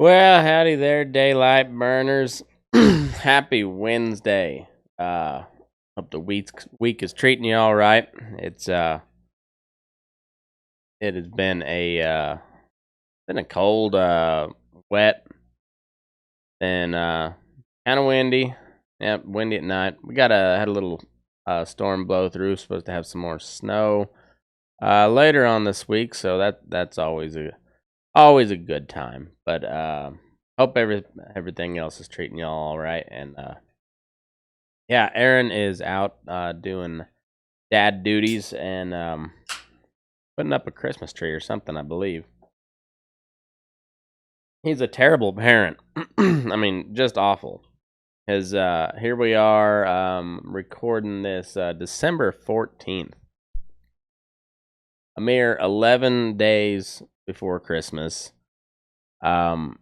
Well, howdy there, daylight burners. Happy Wednesday. Hope the week is treating you all right. It has been a cold, wet, and kind of windy. Yep, windy at night. We had a little storm blow through. Supposed to have some more snow later on this week, so that's always a good time. But hope everything else is treating y'all all right. And yeah, Aaron is out doing dad duties and putting up a Christmas tree or something, I believe. He's a terrible parent. I mean, just awful. Because here we are recording this December 14th. A mere 11 days before Christmas. And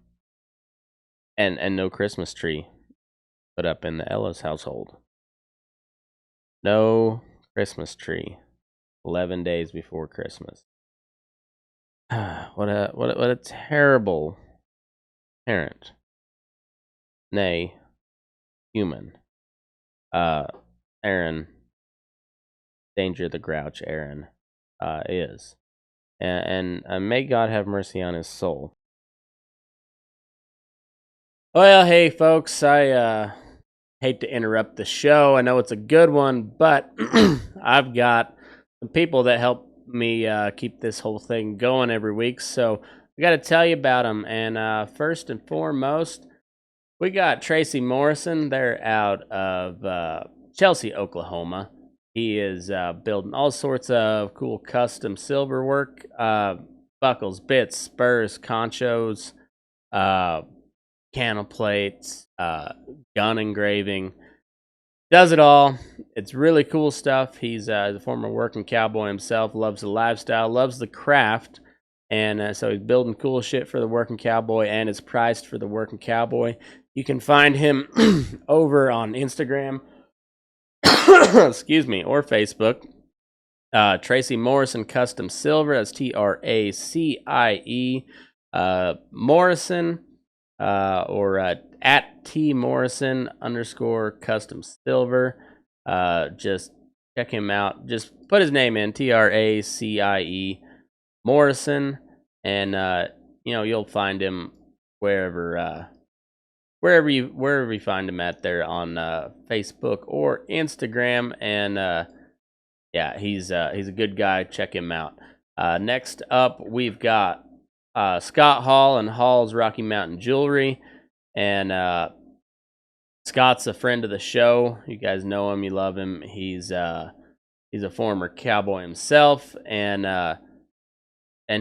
no Christmas tree put up in the Ellis household. No Christmas tree. 11 days before Christmas. What a terrible parent. Nay, human. Aaron, Danger the Grouch Aaron, is. And may God have mercy on his soul. Well, hey folks, I hate to interrupt the show. I know it's a good one, but I've got some people that help me keep this whole thing going every week, so I got to tell you about them. And first and foremost, we got Tracy Morrison. They're out of Chelsea, Oklahoma. He is building all sorts of cool custom silver work, buckles, bits, spurs, conchos, candle plates, gun engraving. Does it all. It's really cool stuff. He's a former working cowboy himself, loves the lifestyle, loves the craft, and so he's building cool shit for the working cowboy, and it's priced for the working cowboy. You can find him over on Instagram, excuse me, or Facebook. Tracy Morrison Custom Silver. That's TRACIE Morrison, or at T Morrison _ custom silver. Just check him out. Just put his name in, TRACIE Morrison, and you'll find him wherever you find him at there on Facebook or Instagram. And yeah, he's a good guy. Check him out. Next up, we've got Scott Hall and Hall's Rocky Mountain Jewelry. And Scott's a friend of the show. You guys know him, you love him. He's a former cowboy himself, and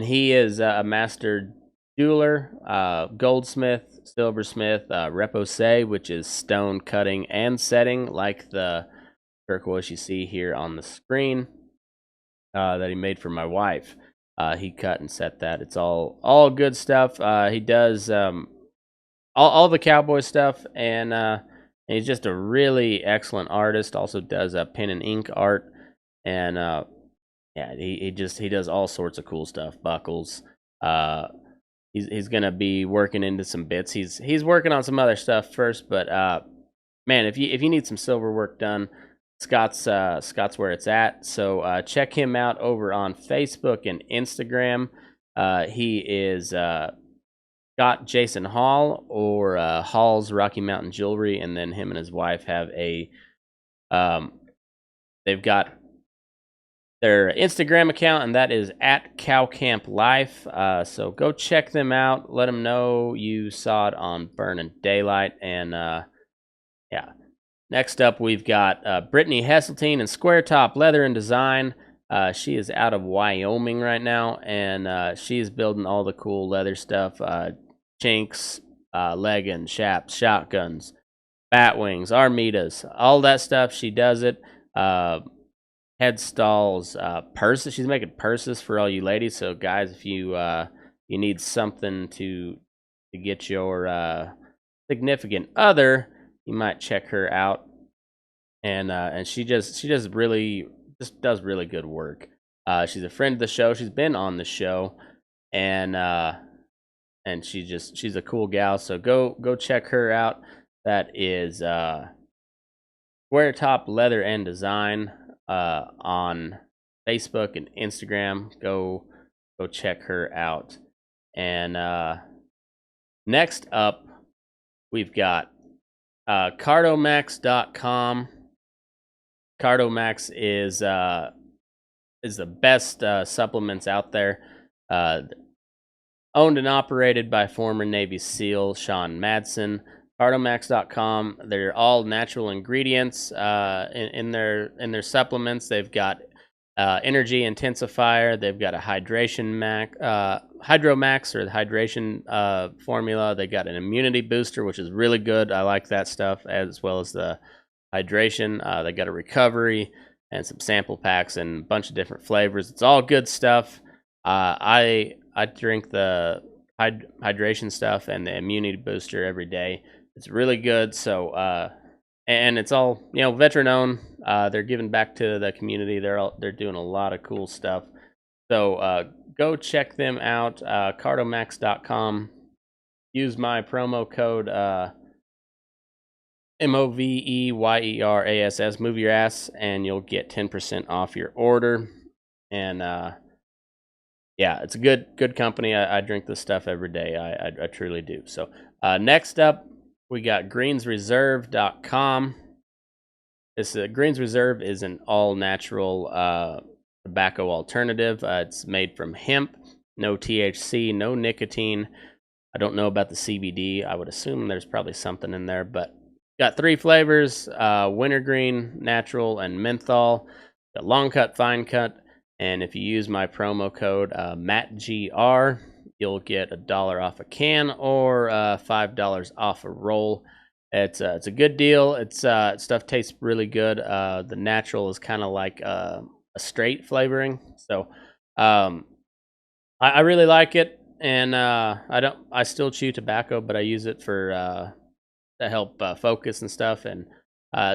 he is a master jeweler, goldsmith, silversmith, repoussé, which is stone cutting and setting, like the turquoise you see here on the screen that he made for my wife. He cut and set that. It's all good stuff. He does all the cowboy stuff, and he's just a really excellent artist. Also does pen and ink art, and yeah, he does all sorts of cool stuff. Buckles. He's gonna be working into some bits. He's working on some other stuff first, but man, if you need some silver work done, Scott's where it's at. So check him out over on Facebook and Instagram. He is Scott Jason Hall, or Hall's Rocky Mountain Jewelry, and then him and his wife have they've got their Instagram account, and that is at Cow Camp Life. So go check them out. Let them know you saw it on Burning Daylight. And yeah. Next up, we've got Brittany Hesseltine and SquareTop Leather and Design. She is out of Wyoming right now, and she's building all the cool leather stuff. Chinks, leggings, chaps, shotguns, bat wings, armitas, all that stuff. She does it. Headstalls, purses. She's making purses for all you ladies. So guys, if you need something to get your significant other, you might check her out. And she does really good work. She's a friend of the show. She's been on the show, and and she's a cool gal. So go check her out. That is SquareTop Leather and Design on Facebook and Instagram. Go check her out. And next up, we've got Cardomax.com. Cardomax is the best supplements out there. Owned and operated by former Navy SEAL Sean Madsen. Cardomax.com. They're all natural ingredients in their supplements. They've got energy intensifier. They've got a Hydromax or the hydration formula. They got an immunity booster, which is really good. I like that stuff, as well as the hydration. They got a recovery and some sample packs and a bunch of different flavors. It's all good stuff. I drink the hydration stuff and the immunity booster every day. It's really good. So and it's all veteran owned. They're giving back to the community. They're doing a lot of cool stuff. So go check them out. Cardomax.com. Use my promo code MOVEYERASS, move your ass, and you'll get 10% off your order. And yeah, it's a good company. I drink this stuff every day. I truly do. So next up, we got greensreserve.com. This Greens Reserve is an all-natural tobacco alternative. It's made from hemp, no THC, no nicotine. I don't know about the CBD. I would assume there's probably something in there, but got 3 flavors, wintergreen, natural, and menthol. Got long cut, fine cut, and if you use my promo code MattGR, you'll get $1 off a can or $5 off a roll. It's a good deal. Stuff tastes really good. The natural is kind of like a straight flavoring, so I really like it. And I still chew tobacco, but I use it for to help focus and stuff. And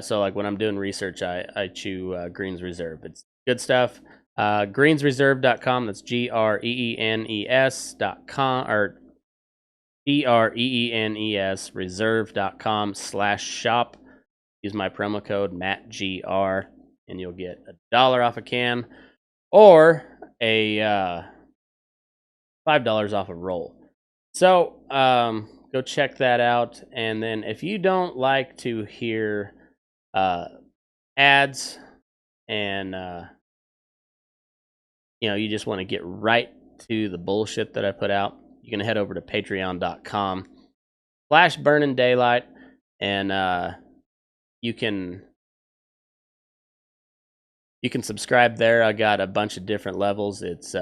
so like when I'm doing research, I chew Greens Reserve. It's good stuff. Greensreserve.com. That's GREENES.com or GREENES reserve.com/shop. Use my promo code MattGR and you'll get $1 off a can or a $5 off a roll. So go check that out. And then if you don't like to hear ads and you just want to get right to the bullshit that I put out, you can head over to patreon.com/burning and you can subscribe there. I got a bunch of different levels. It's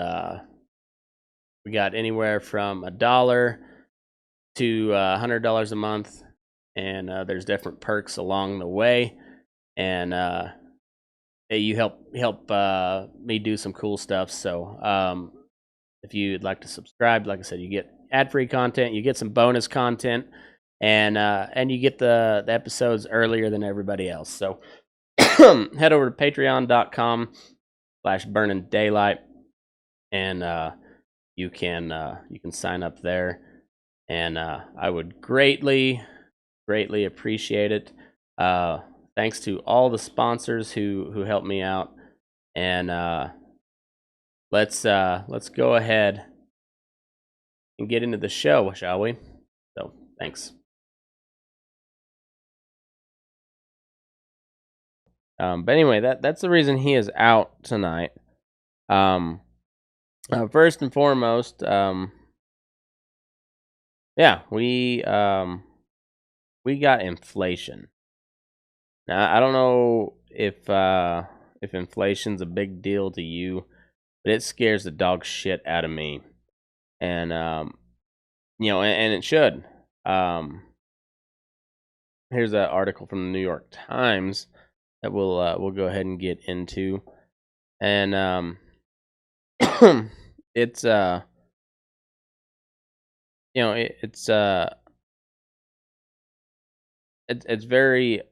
we got anywhere from $1 to $100 a month, and there's different perks along the way. And you help me do some cool stuff. So if you'd like to subscribe, like I said, you get ad-free content, you get some bonus content, and you get the episodes earlier than everybody else. So head over to patreon.com/burning and you can sign up there, and I would greatly appreciate it. Thanks to all the sponsors who helped me out, and let's go ahead and get into the show, shall we? So thanks. But anyway, that's the reason he is out tonight. First and foremost, yeah, we got inflation. Now, I don't know if inflation's a big deal to you, but it scares the dog shit out of me, and and it should. Here's an article from the New York Times that we'll go ahead and get into, and it's it's very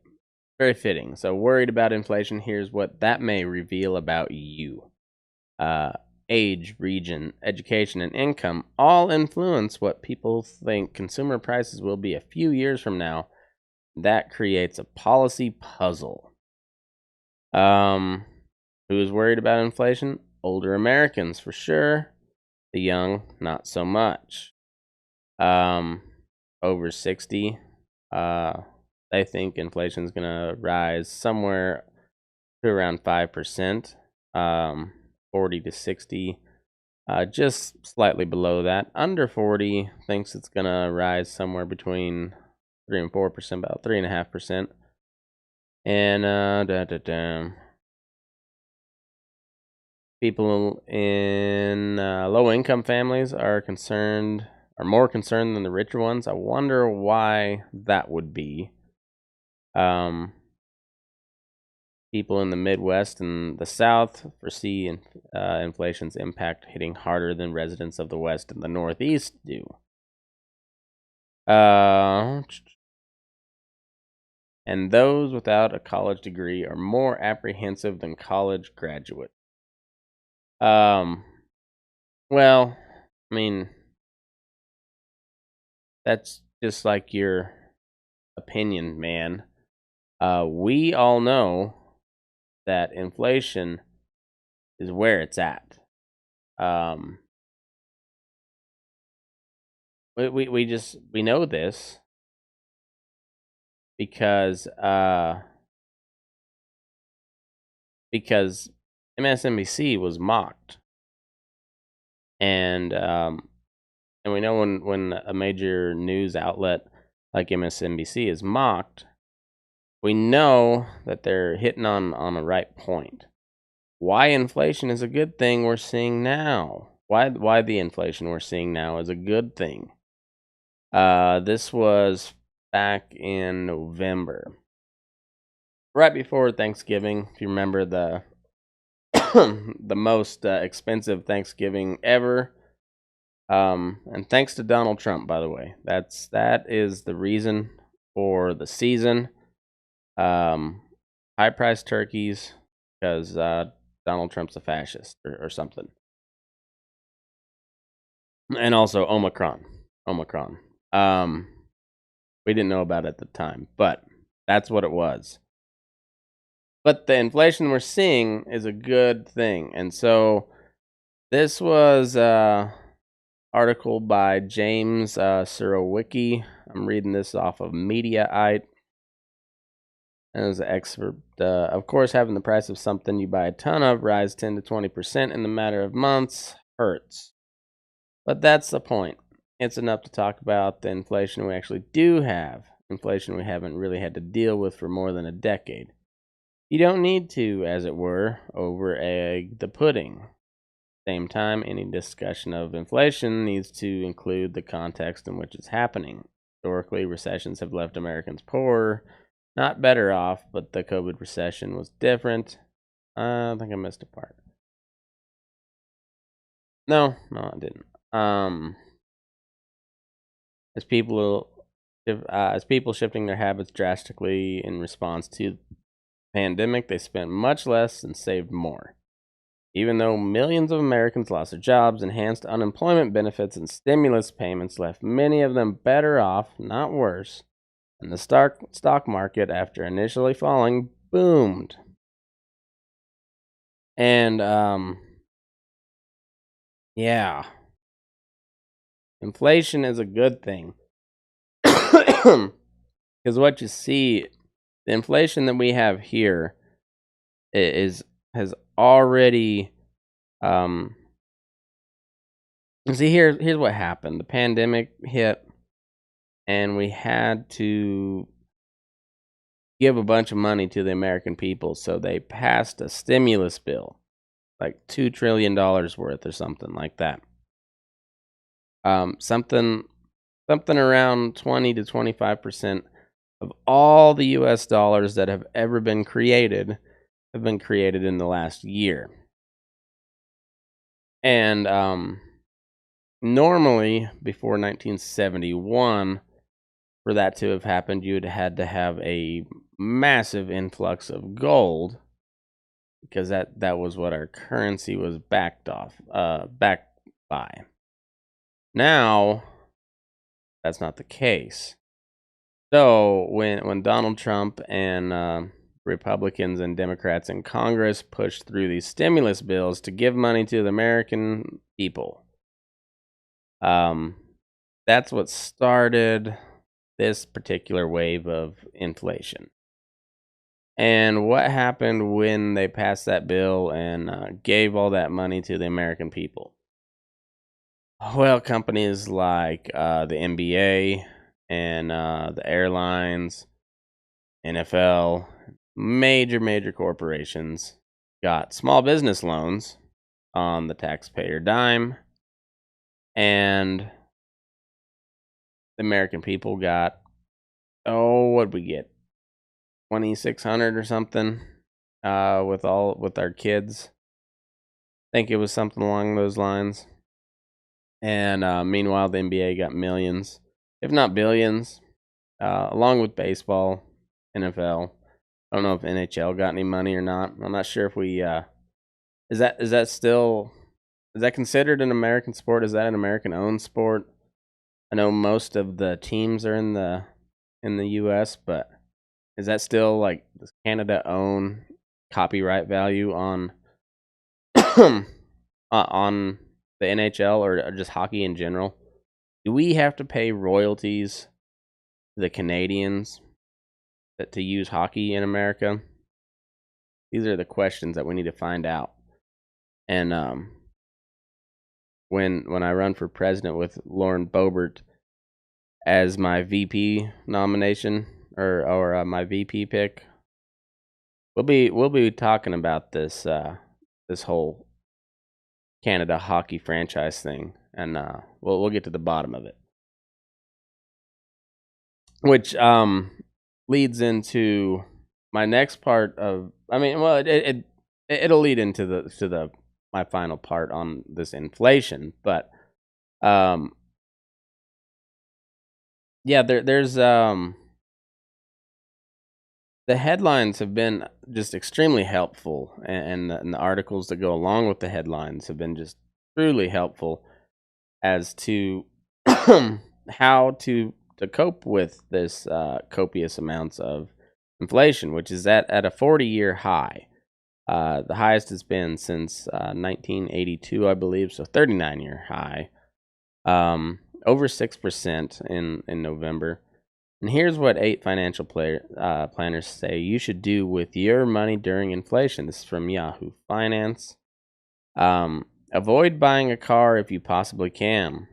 fitting. So, worried about inflation, here's what that may reveal about you. age, region, education, and income all influence what people think consumer prices will be a few years from now. That creates a policy puzzle. Who is worried about inflation? Older Americans, for sure. The young, not so much. Over 60, they think inflation is going to rise somewhere to around 5%. 40 to 60, just slightly below that. Under 40 thinks it's going to rise somewhere between 3 and 4%, about 3.5%. And people in low-income families are more concerned than the richer ones. I wonder why that would be. People in the Midwest and the South foresee inflation's impact hitting harder than residents of the West and the Northeast do. And those without a college degree are more apprehensive than college graduates. Well, I mean, that's just like your opinion, man. We all know that inflation is where it's at. We know this because MSNBC was mocked, and we know when a major news outlet like MSNBC is mocked, we know that they're hitting on a right point. Why inflation is a good thing we're seeing now. Why the inflation we're seeing now is a good thing. This was back in November, right before Thanksgiving. If you remember the the most expensive Thanksgiving ever. And thanks to Donald Trump, by the way. That is the reason for the season. High-priced turkeys because Donald Trump's a fascist or something. And also Omicron. We didn't know about it at the time, but that's what it was. But the inflation we're seeing is a good thing. And so this was an article by James Surowicki. I'm reading this off of Mediaite. And it was an excerpt. Of course, having the price of something you buy a ton of rise 10 to 20% in the matter of months hurts. But that's the point. It's enough to talk about the inflation we actually do have. Inflation we haven't really had to deal with for more than a decade. You don't need to, as it were, over-egg the pudding. Same time, any discussion of inflation needs to include the context in which it's happening. Historically, recessions have left Americans poorer, not better off, but the COVID recession was different. I think I missed a part. No, I didn't. As people shifting their habits drastically in response to the pandemic, they spent much less and saved more. Even though millions of Americans lost their jobs, enhanced unemployment benefits and stimulus payments left many of them better off, not worse, and the stock market, after initially falling, boomed. And, yeah. Inflation is a good thing. Because what you see, the inflation that we have here has already, see, here's what happened. The pandemic hit, and we had to give a bunch of money to the American people, so they passed a stimulus bill, like $2 trillion worth or something like that. Something around 20 to 25% of all the U.S. dollars that have ever been created have been created in the last year. And normally, before 1971, for that to have happened, you'd had to have a massive influx of gold because that was what our currency was backed by. Now, that's not the case. So when Donald Trump and Republicans and Democrats in Congress pushed through these stimulus bills to give money to the American people, that's what started this particular wave of inflation. And what happened when they passed that bill and gave all that money to the American people? Well, companies like the NBA and the airlines, NFL, major corporations got small business loans on the taxpayer dime, and the American people got, what'd we get? 2,600 or something with our kids. I think it was something along those lines. And meanwhile, the NBA got millions, if not billions, along with baseball, NFL. I don't know if NHL got any money or not. I'm not sure if we is that considered an American sport? Is that an American owned sport? I know most of the teams are in the US, but is that still like, does Canada own copyright value on on the NHL or just hockey in general? Do we have to pay royalties to the Canadians to use hockey in America? These are the questions that we need to find out. And when I run for president with Lauren Boebert as my VP nomination or my VP pick, we'll be talking about this this whole Canada hockey franchise thing, and we'll get to the bottom of it, which leads into my next part of. I mean, well, it'll lead into the my final part on this inflation, but yeah, there's the headlines have been just extremely helpful, and the articles that go along with the headlines have been just truly helpful as to how to cope with this copious amounts of inflation, which is at a 40-year high. The highest it's been since 1982, I believe, so 39-year high. Over 6% in November. And here's what 8 financial planners say you should do with your money during inflation. This is from Yahoo Finance. Avoid buying a car if you possibly can.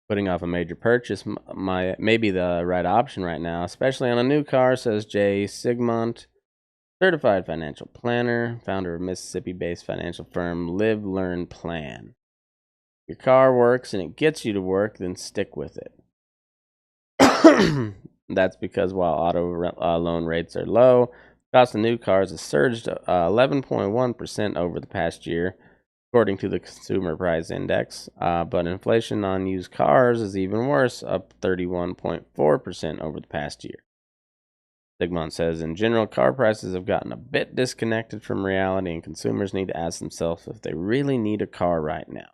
Putting off a major purchase may be the right option right now, especially on a new car, says Jay Sigmont, certified financial planner, founder of Mississippi-based financial firm Live Learn Plan. Your car works and it gets you to work, then stick with it. That's because while auto loan rates are low, cost of new cars has surged 11.1% over the past year, according to the Consumer Price Index. But inflation on used cars is even worse, up 31.4% over the past year. Sigmund says, in general, car prices have gotten a bit disconnected from reality, and consumers need to ask themselves if they really need a car right now.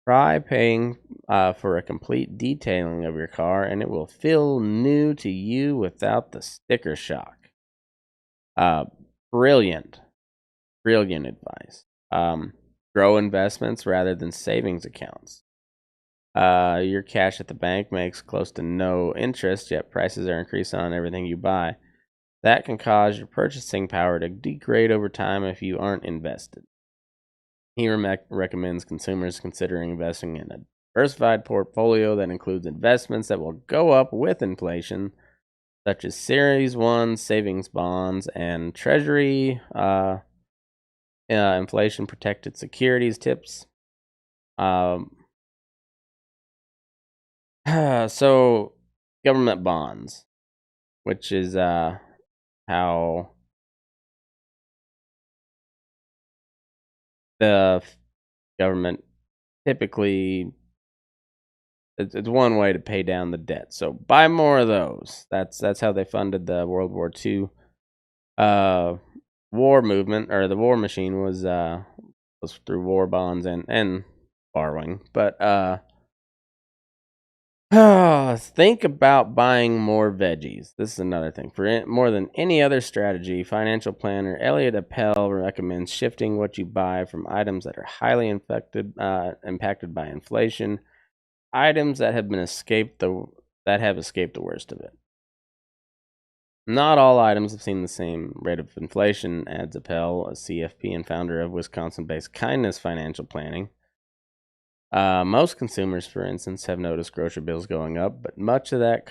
Try paying for a complete detailing of your car, and it will feel new to you without the sticker shock. Brilliant advice. Grow investments rather than savings accounts. Your cash at the bank makes close to no interest, yet prices are increasing on everything you buy. That can cause your purchasing power to degrade over time if you aren't invested. He recommends consumers considering investing in a diversified portfolio that includes investments that will go up with inflation, such as Series 1 savings bonds and Treasury inflation-protected securities tips. So, government bonds, which is how the government typically, it's one way to pay down the debt. So buy more of those. That's how they funded the World War II war movement, or the war machine, was through war bonds and borrowing. But think about buying more veggies. This is another thing. For more than any other strategy, financial planner Elliot Appel recommends shifting what you buy from items that are highly impacted by inflation, items that have escaped the worst of it. Not all items have seen the same rate of inflation, adds Appel, a CFP and founder of Wisconsin-based Kindness Financial Planning. Most consumers, for instance, have noticed grocery bills going up, but much of those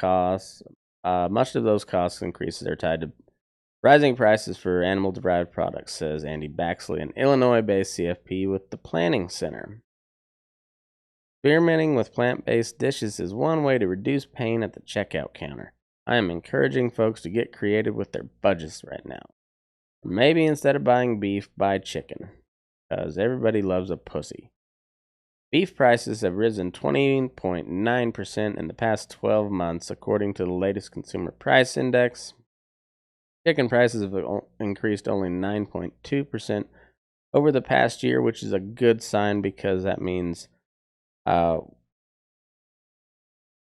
cost increases are tied to rising prices for animal-derived products, says Andy Baxley, an Illinois-based CFP with the Planning Center. Experimenting with plant-based dishes is one way to reduce pain at the checkout counter. I am encouraging folks to get creative with their budgets right now. Maybe instead of buying beef, buy chicken, because everybody loves a pussy. Beef prices have risen 20.9% in the past 12 months, according to the latest Consumer Price Index. Chicken prices have increased only 9.2% over the past year, which is a good sign because that means we're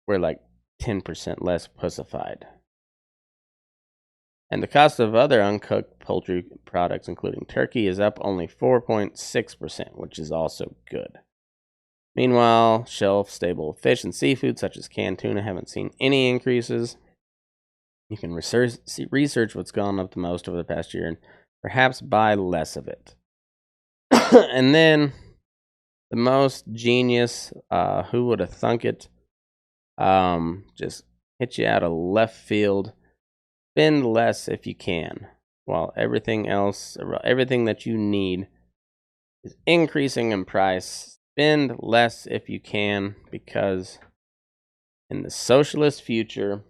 like 10% less pussified. And the cost of other uncooked poultry products, including turkey, is up only 4.6%, which is also good. Meanwhile, shelf-stable fish and seafood, such as canned tuna, haven't seen any increases. You can research what's gone up the most over the past year and perhaps buy less of it. And then, the most genius, who would have thunk it, just hit you out of left field. Spend less if you can, while everything that you need is increasing in price. Spend less if you can, because in the socialist future,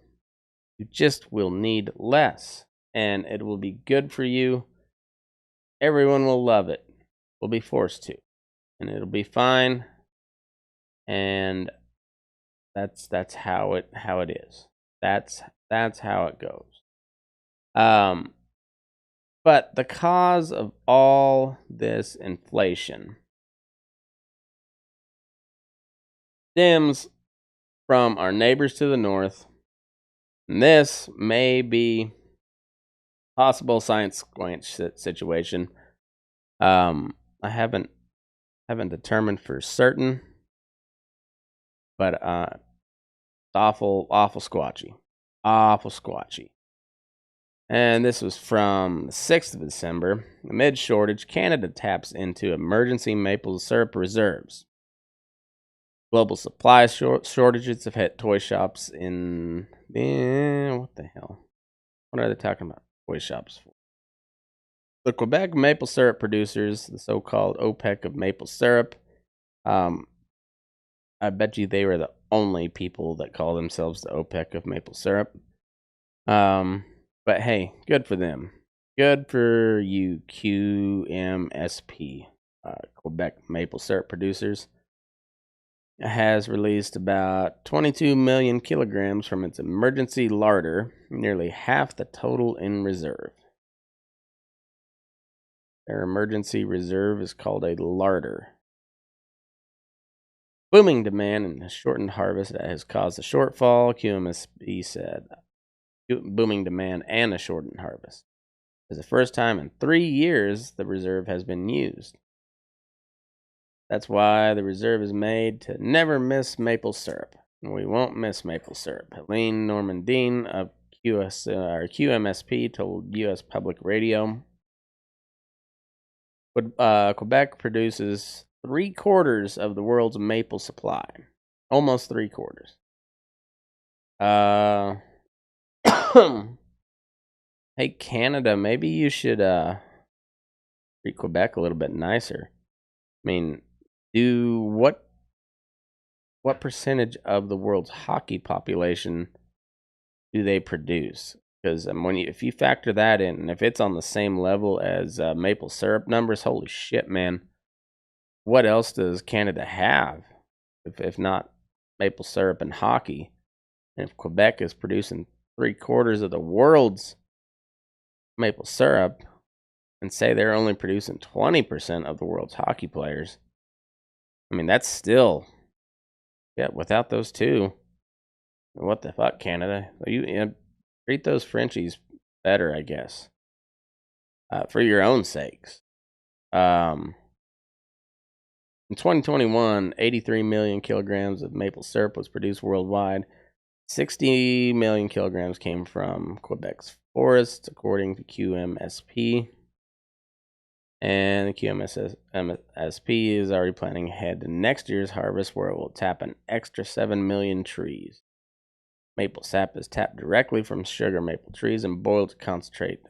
you just will need less, and it will be good for you. Everyone will love it. Will be forced to, and it'll be fine. And that's how it is. That's how it goes. But the cause of all this inflation stems from our neighbors to the north. And this may be possible science situation. I haven't determined for certain, but it's awful squatchy. And this was from the 6th of December. Amid shortage, Canada taps into emergency maple syrup reserves. Global supply shortages have hit toy shops in... what the hell? What are they talking about toy shops for? The Quebec maple syrup producers, the so-called OPEC of maple syrup, I bet you they were the only people that call themselves the OPEC of maple syrup. But hey, good for them. Good for you, QMSP, Quebec maple syrup producers. It has released about 22 million kilograms from its emergency larder, nearly half the total in reserve. Their emergency reserve is called a larder. Booming demand and a shortened harvest that has caused a shortfall, QMSP said. Booming demand and a shortened harvest. It's the first time in 3 years the reserve has been used. That's why the reserve is made to never miss maple syrup. And we won't miss maple syrup. Helene Normandin of QMSP told U.S. Public Radio. Quebec produces 3/4 of the world's maple supply. Almost 3/4. Hey, Canada, maybe you should treat Quebec a little bit nicer. I mean, what percentage of the world's hockey population do they produce? Because if you factor that in, and if it's on the same level as maple syrup numbers, holy shit, man! What else does Canada have, if not maple syrup and hockey? And if Quebec is producing 3/4 of the world's maple syrup, and say they're only producing 20% of the world's hockey players. I mean, that's still, yeah, without those two, what the fuck, Canada? You treat those Frenchies better, I guess, for your own sakes. In 2021, 83 million kilograms of maple syrup was produced worldwide. 60 million kilograms came from Quebec's forests, according to QMSP. And the QMSP is already planning ahead to next year's harvest, where it will tap an extra 7 million trees. Maple sap is tapped directly from sugar maple trees and boiled to concentrate.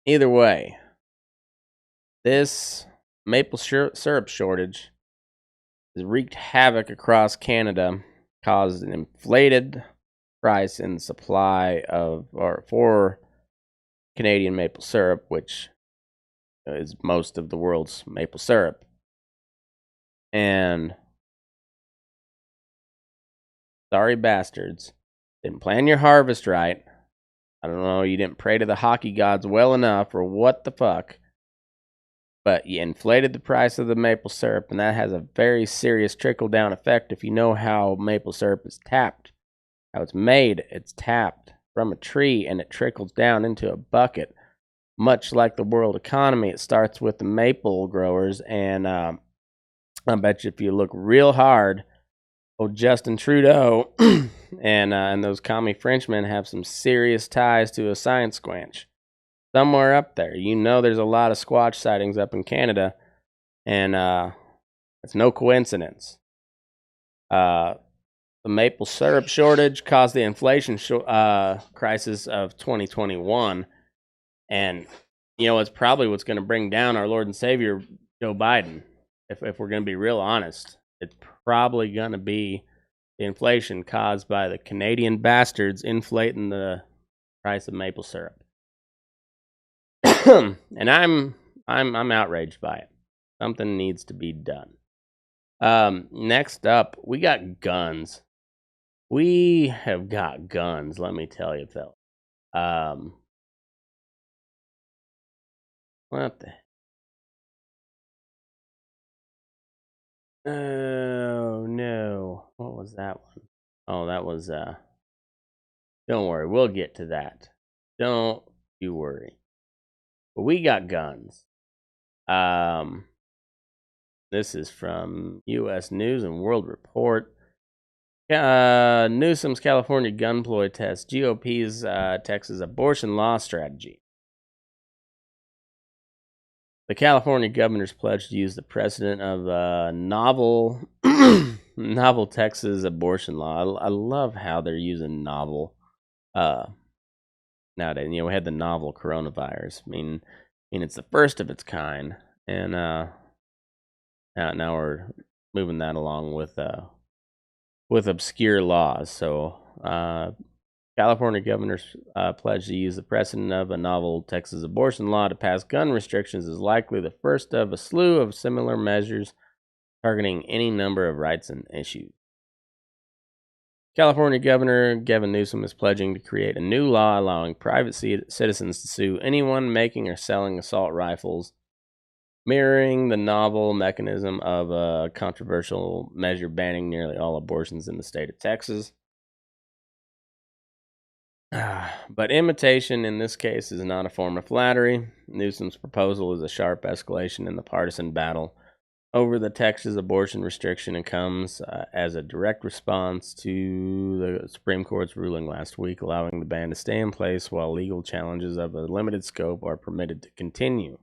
Either way, this maple syrup shortage has wreaked havoc across Canada, caused an inflated price in supply for Canadian maple syrup, which is most of the world's maple syrup. And sorry bastards, didn't plan your harvest right. I don't know, you didn't pray to the hockey gods well enough, or what the fuck. But you inflated the price of the maple syrup, and that has a very serious trickle-down effect if you know how maple syrup is tapped. How it's made, it's tapped from a tree, and it trickles down into a bucket. Much like the world economy, it starts with the maple growers, and I bet you if you look real hard, old Justin Trudeau and those commie Frenchmen have some serious ties to a science squanch. Somewhere up there. You know there's a lot of Squatch sightings up in Canada, and it's no coincidence. The maple syrup shortage caused the inflation crisis of 2021, and you know it's probably what's going to bring down our Lord and Savior Joe Biden. If we're going to be real honest, it's probably going to be the inflation caused by the Canadian bastards inflating the price of maple syrup. And I'm outraged by it. Something needs to be done. Next up, we got guns. We have got guns, let me tell you, fellas. What the? Oh no! What was that one? Oh, that was Don't worry, we'll get to that. Don't you worry. But we got guns. This is from U.S. News and World Report. Newsom's California gunploy test GOP's Texas abortion law strategy. The California governor's pledged to use the precedent of novel Texas abortion law. I love how they're using novel nowadays. You know, we had the novel coronavirus. I mean, it's the first of its kind, and now we're moving that along with obscure laws. So, California governor's pledge to use the precedent of a novel Texas abortion law to pass gun restrictions is likely the first of a slew of similar measures targeting any number of rights and issues. California Governor Gavin Newsom is pledging to create a new law allowing private citizens to sue anyone making or selling assault rifles, mirroring the novel mechanism of a controversial measure banning nearly all abortions in the state of Texas. But imitation in this case is not a form of flattery. Newsom's proposal is a sharp escalation in the partisan battle over the Texas abortion restriction and comes as a direct response to the Supreme Court's ruling last week allowing the ban to stay in place while legal challenges of a limited scope are permitted to continue.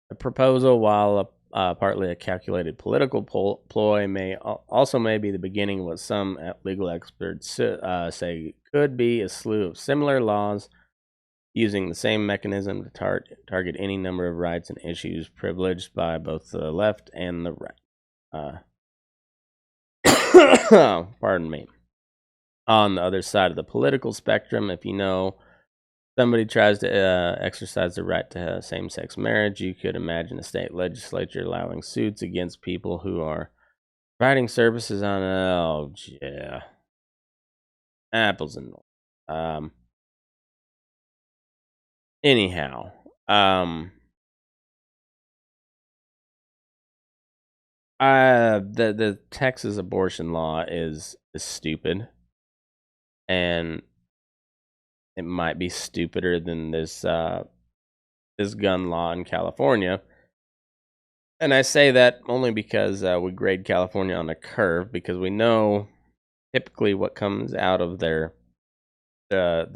The proposal, while partly a calculated political ploy, may be the beginning of what some legal experts say could be a slew of similar laws using the same mechanism to target any number of rights and issues privileged by both the left and the right. Pardon me. On the other side of the political spectrum, if you know somebody tries to exercise the right to same-sex marriage, you could imagine a state legislature allowing suits against people who are providing services on apples and Anyhow, the Texas abortion law is stupid, and it might be stupider than this gun law in California. And I say that only because we grade California on a curve, because we know typically what comes out of the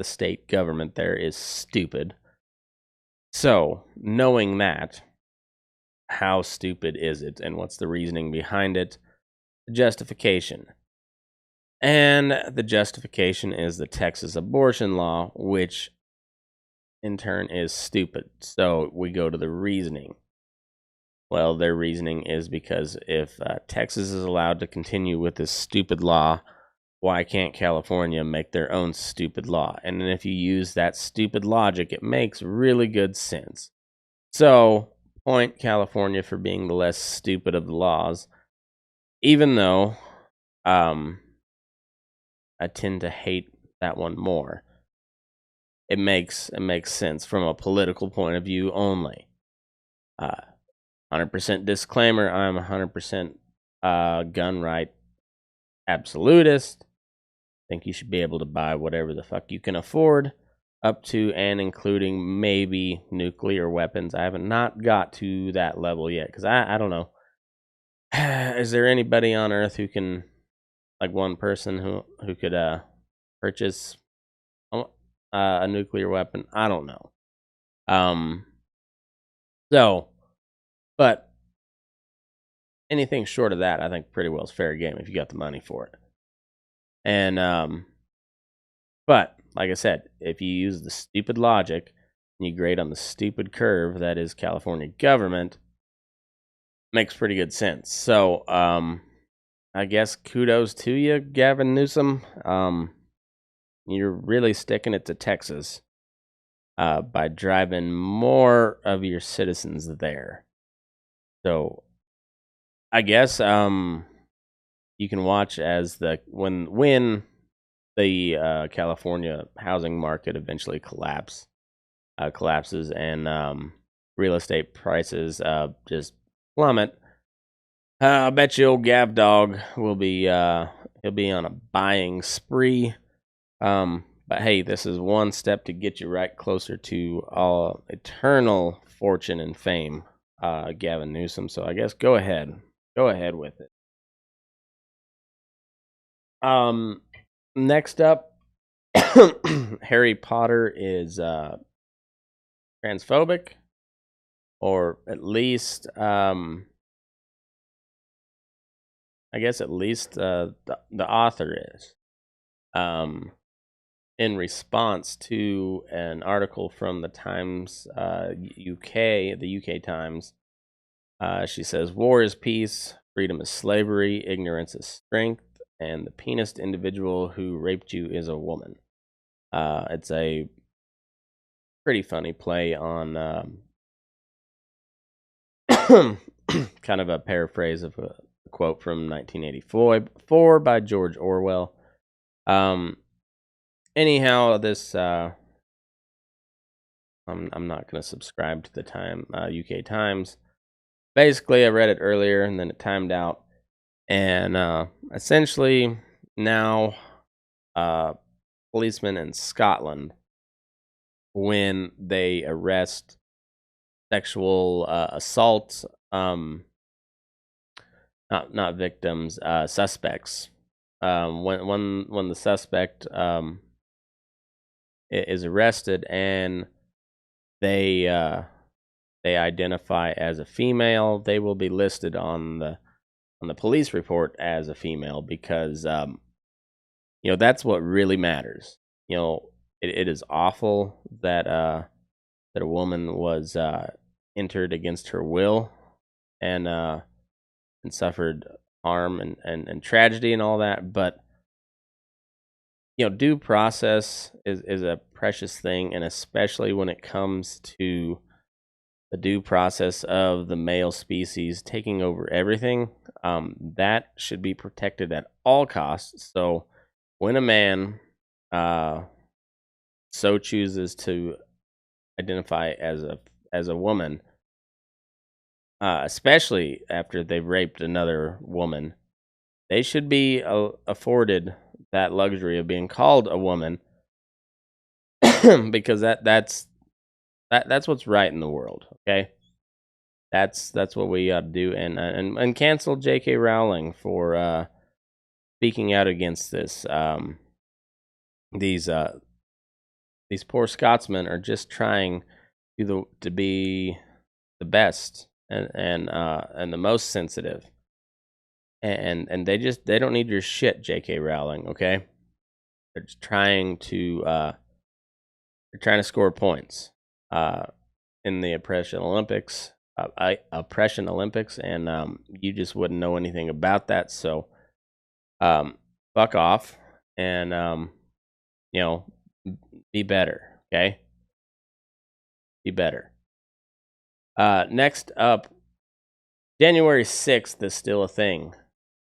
state government there is stupid. So, knowing that, how stupid is it, and what's the reasoning behind it? The justification. And the justification is the Texas abortion law, which in turn is stupid. So we go to the reasoning. Well, their reasoning is because if Texas is allowed to continue with this stupid law, why can't California make their own stupid law? And then if you use that stupid logic, it makes really good sense. So, point California for being the less stupid of the laws, even though I tend to hate that one more. It makes sense from a political point of view only. 100% disclaimer, I'm 100% gun right absolutist. Think you should be able to buy whatever the fuck you can afford, up to and including maybe nuclear weapons. I haven't not got to that level yet, because I don't know. Is there anybody on Earth who can, like one person who could purchase a nuclear weapon? I don't know. So, but anything short of that, I think pretty well is fair game if you got the money for it. And but like I said, if you use the stupid logic and you grade on the stupid curve that is California government, makes pretty good sense. So, I guess kudos to you, Gavin Newsom. You're really sticking it to Texas by driving more of your citizens there. So, I guess you can watch as when the California housing market eventually collapses, and real estate prices just plummet. I bet you old Gav Dog will be he'll be on a buying spree. But hey, this is one step to get you right closer to eternal fortune and fame, Gavin Newsom. So I guess go ahead with it. Next up, Harry Potter is transphobic, or at least I guess at least the author is. In response to an article from the Times UK, the UK Times, she says, "War is peace, freedom is slavery, ignorance is strength, and the penis individual who raped you is a woman." It's a pretty funny play on kind of a paraphrase of a quote from 1984 by George Orwell. Anyhow, this I'm not going to subscribe to the UK Times. Basically, I read it earlier and then it timed out, and essentially now policemen in Scotland, when they arrest sexual assault, not victims, suspects, when the suspect is arrested and they identify as a female, they will be listed on the police report as a female, because that's what really matters. It is awful that a woman was entered against her will and suffered harm and tragedy and all that, but due process is a precious thing, and especially when it comes to the due process of the male species taking over everything, that should be protected at all costs. So when a man so chooses to identify as a woman, especially after they've raped another woman, they should be afforded that luxury of being called a woman because that's what's right in the world. Okay, that's what we ought to do, and cancel J.K. Rowling for speaking out against this. These poor Scotsmen are just trying to be the best and the most sensitive, and they don't need your shit, J.K. Rowling. Okay, they're just trying to score points in the Oppression Olympics. Oppression Olympics, and you just wouldn't know anything about that. So, fuck off, and be better. Okay, be better. Next up, January 6th is still a thing,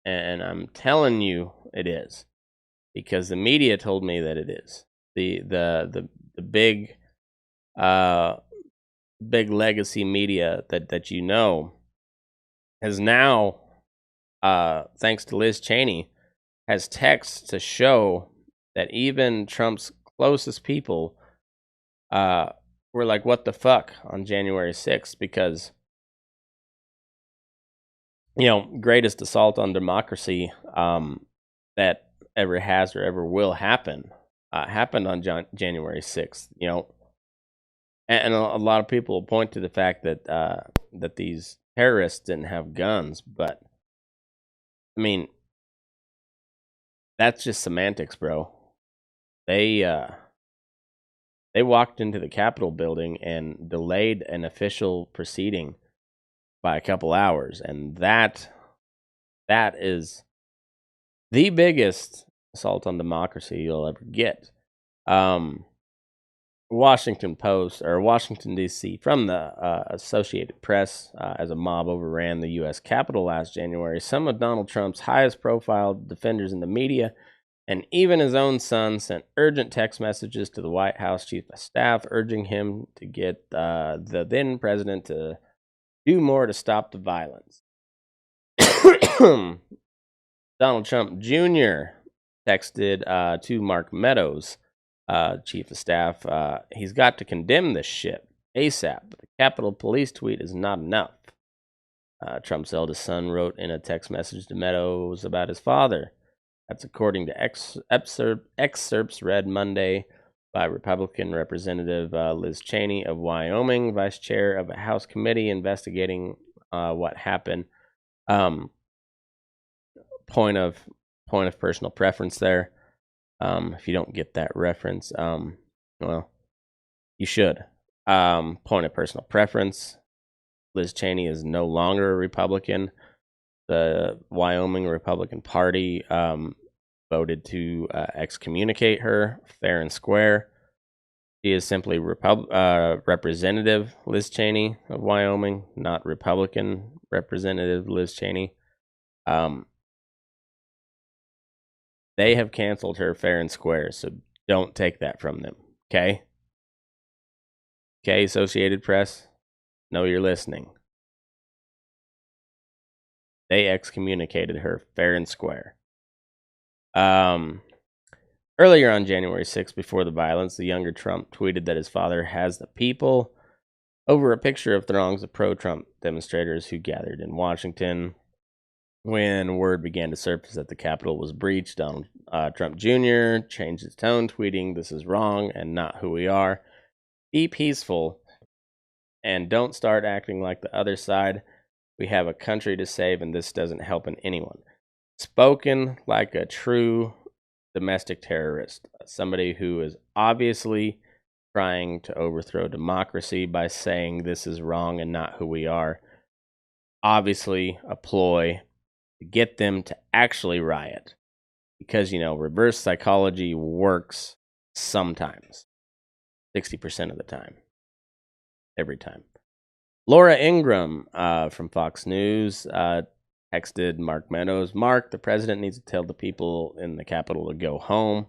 and I'm telling you it is because the media told me that it is. The big big legacy media that has now, thanks to Liz Cheney, has texts to show that even Trump's closest people were like, what the fuck on January 6th, because, greatest assault on democracy that ever has or ever will happen happened on January 6th, and a lot of people will point to the fact that that these terrorists didn't have guns, but I mean, that's just semantics, bro. They walked into the Capitol building and delayed an official proceeding by a couple hours, and that is the biggest assault on democracy you'll ever get. Washington Post, or Washington, D.C., from the Associated Press, as a mob overran the U.S. Capitol last January, some of Donald Trump's highest profile defenders in the media and even his own son sent urgent text messages to the White House chief of staff urging him to get the then president to do more to stop the violence. Donald Trump Jr. texted to Mark Meadows, chief of staff, he's got to condemn this shit ASAP. The Capitol Police tweet is not enough. Trump's eldest son wrote in a text message to Meadows about his father. That's according to excerpts read Monday by Republican Representative Liz Cheney of Wyoming, vice chair of a House committee investigating what happened. Point of personal preference there. If you don't get that reference, well, you should. Point of personal preference. Liz Cheney is no longer a Republican. The Wyoming Republican Party voted to excommunicate her fair and square. She is simply Representative Liz Cheney of Wyoming, not Republican Representative Liz Cheney. They have canceled her fair and square, so don't take that from them, okay? Okay, Associated Press, know you're listening. They excommunicated her fair and square. Earlier on January 6th, before the violence, the younger Trump tweeted that his father has the people over a picture of throngs of pro-Trump demonstrators who gathered in Washington. When word began to surface that the Capitol was breached, Donald Trump Jr. changed his tone, tweeting, "This is wrong and not who we are. Be peaceful and don't start acting like the other side. We have a country to save, and this doesn't help anyone." Spoken like a true domestic terrorist, somebody who is obviously trying to overthrow democracy by saying this is wrong and not who we are. Obviously a ploy to get them to actually riot. Because, reverse psychology works sometimes. 60% of the time. Every time. Laura Ingraham from Fox News texted Mark Meadows, "Mark, the president needs to tell the people in the Capitol to go home."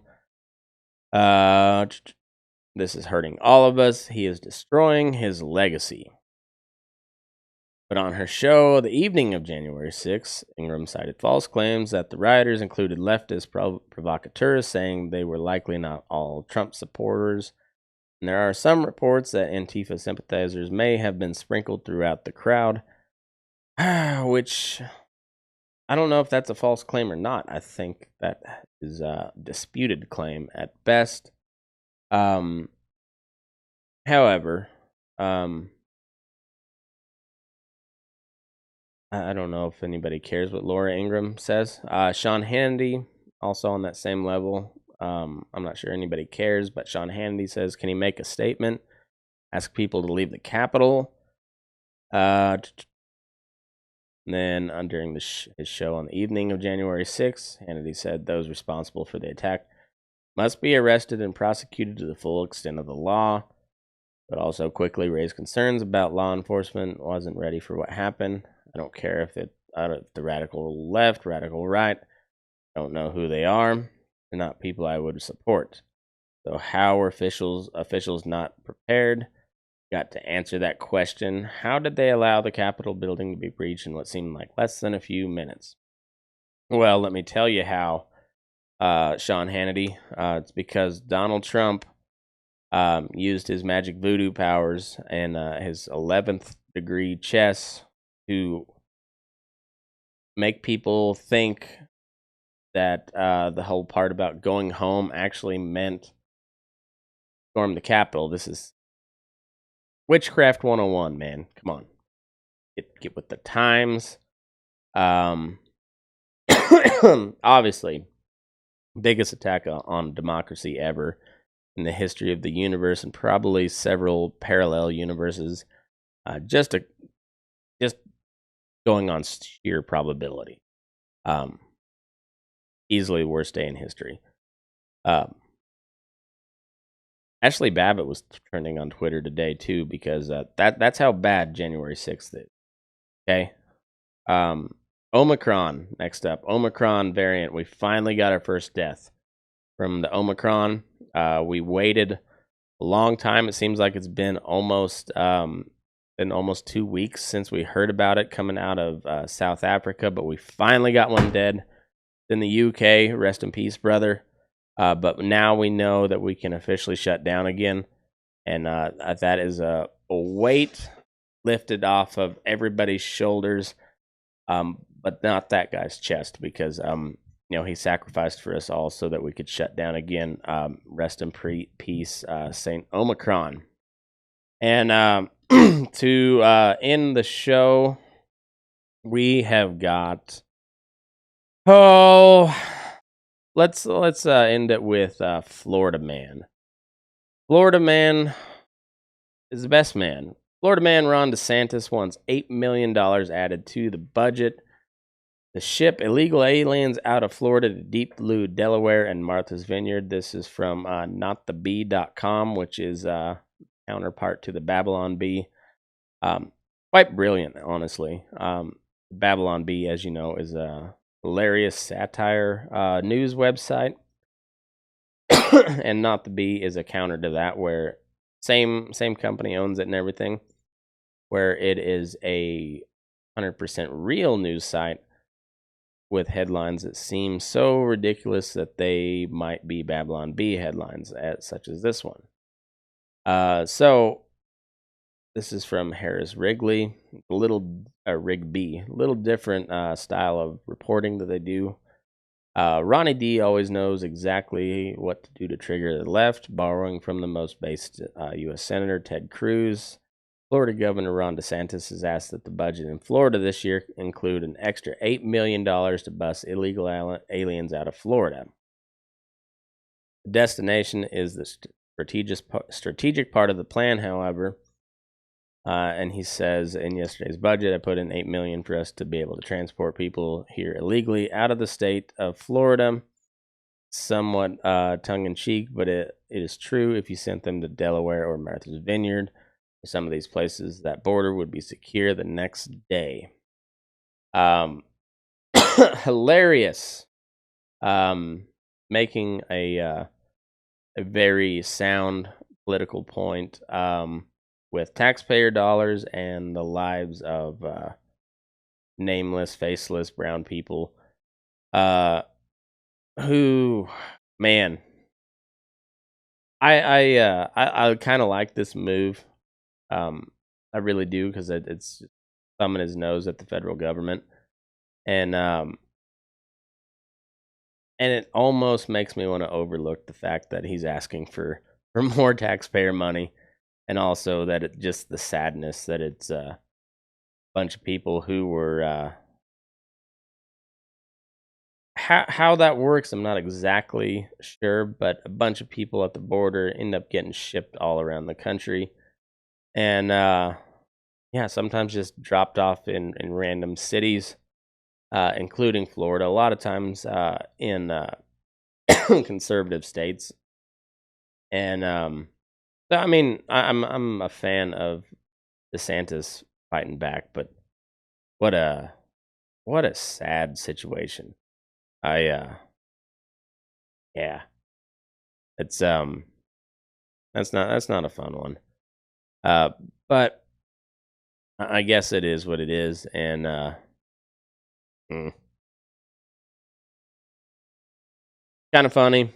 This is hurting all of us. He is destroying his legacy. But on her show the evening of January 6th, Ingram cited false claims that the rioters included leftist provocateurs, saying they were likely not all Trump supporters. And there are some reports that Antifa sympathizers may have been sprinkled throughout the crowd, which I don't know if that's a false claim or not. I think that is a disputed claim at best. However, I don't know if anybody cares what Laura Ingraham says. Sean Hannity, also on that same level. I'm not sure anybody cares, but Sean Hannity says, can he make a statement? Ask people to leave the Capitol. Then, during his show on the evening of January 6th, Hannity said those responsible for the attack must be arrested and prosecuted to the full extent of the law, but also quickly raised concerns about law enforcement wasn't ready for what happened. I don't care if the radical left, radical right, I don't know who they are. They're not people I would support. So how were officials not prepared? Got to answer that question. How did they allow the Capitol building to be breached in what seemed like less than a few minutes? Well, let me tell you how, Sean Hannity. It's because Donald Trump used his magic voodoo powers and his 11th degree chess to make people think that the whole part about going home actually meant storm the Capitol. This is Witchcraft 101, man. Come on. Get with the times. Obviously, biggest attack on democracy ever in the history of the universe, and probably several parallel universes. Just going on sheer probability. Easily worst day in history. Ashley Babbitt was trending on Twitter today too, because that's how bad January 6th is. Okay. Omicron next up. Omicron variant. We finally got our first death from the Omicron. We waited a long time. It seems like it's been almost 2 weeks since we heard about it coming out of South Africa, but we finally got one dead in the UK. Rest in peace, brother. But now we know that we can officially shut down again, and that is a weight lifted off of everybody's shoulders, but not that guy's chest, because he sacrificed for us all so that we could shut down again. Rest in peace, Saint Omicron. And to end the show, we have got Let's end it with Florida man. Florida man is the best man. Florida man Ron DeSantis wants $8 million added to the budget to ship illegal aliens out of Florida to Deep Blue, Delaware, and Martha's Vineyard. This is from notthebee.com, which is counterpart to the Babylon Bee. Quite brilliant, honestly. Babylon Bee, as you know, is a hilarious satire news website. And Not the Bee is a counter to that, where same company owns it and everything, where it is a 100% real news site with headlines that seem so ridiculous that they might be Babylon Bee headlines, such as this one. So this is from Harris Rigby, Rigby, a little different style of reporting that they do. Ronnie D always knows exactly what to do to trigger the left, borrowing from the most based U.S. Senator Ted Cruz. Florida Governor Ron DeSantis has asked that the budget in Florida this year include an extra $8 million to bust illegal aliens out of Florida. The destination is the strategic part of the plan, however. And he says, in yesterday's budget, I put in $8 million for us to be able to transport people here illegally out of the state of Florida. Somewhat tongue-in-cheek, but it is true. If you sent them to Delaware or Martha's Vineyard, or some of these places, that border would be secure the next day. Hilarious. Making a very sound political point with taxpayer dollars and the lives of nameless, faceless brown people who, man, I kind of like this move. I really do, because it's thumbing his nose at the federal government, and it almost makes me want to overlook the fact that he's asking for more taxpayer money, and also that it just the sadness that it's a bunch of people who were how that works. I'm not exactly sure, but a bunch of people at the border end up getting shipped all around the country, and yeah, sometimes just dropped off in random cities, including Florida. A lot of times in conservative states, and so, I mean, I'm a fan of DeSantis fighting back, but what a sad situation. I yeah, it's that's not a fun one. But I guess it is what it is, and kind of funny.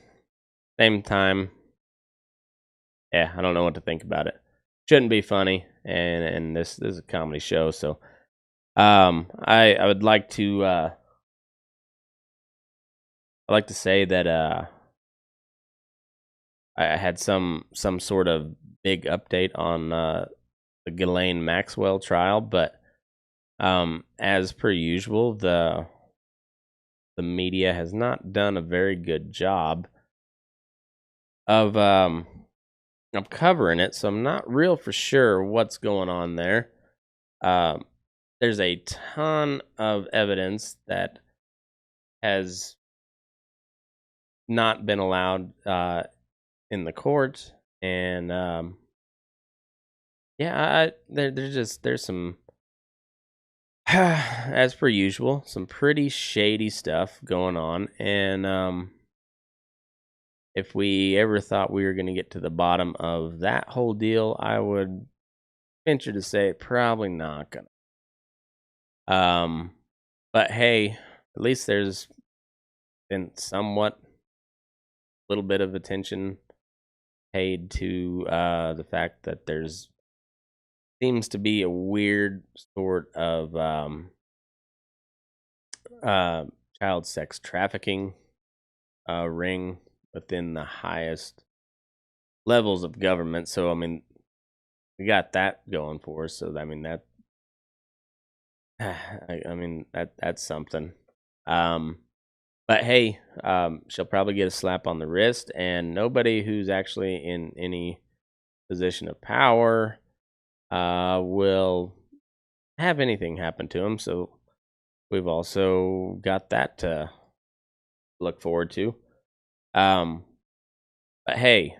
Same time, yeah, I don't know what to think about it. Shouldn't be funny, and this is a comedy show, so I would like to say that I had some sort of big update on the Ghislaine Maxwell trial, but as per usual, the media has not done a very good job of covering it, so I'm not real for sure what's going on there. There's a ton of evidence that has not been allowed in the court, and yeah, there's some as per usual, some pretty shady stuff going on, and if we ever thought we were going to get to the bottom of that whole deal, I would venture to say probably not gonna. But hey, at least there's been somewhat little bit of attention paid to the fact that there's seems to be a weird sort of child sex trafficking ring within the highest levels of government. So I mean, we got that going for us. So I mean that I mean that's something. But hey, she'll probably get a slap on the wrist, and nobody who's actually in any position of power will have anything happen to him. So we've also got that to look forward to. But hey,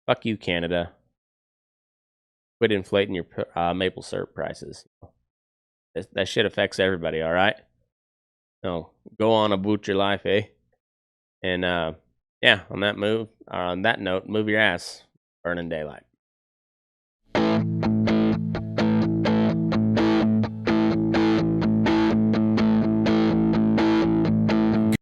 fuck you, Canada. Quit inflating your maple syrup prices. That shit affects everybody, all right? No, go on about your life, eh? And yeah, on that note, move your ass. Burning daylight.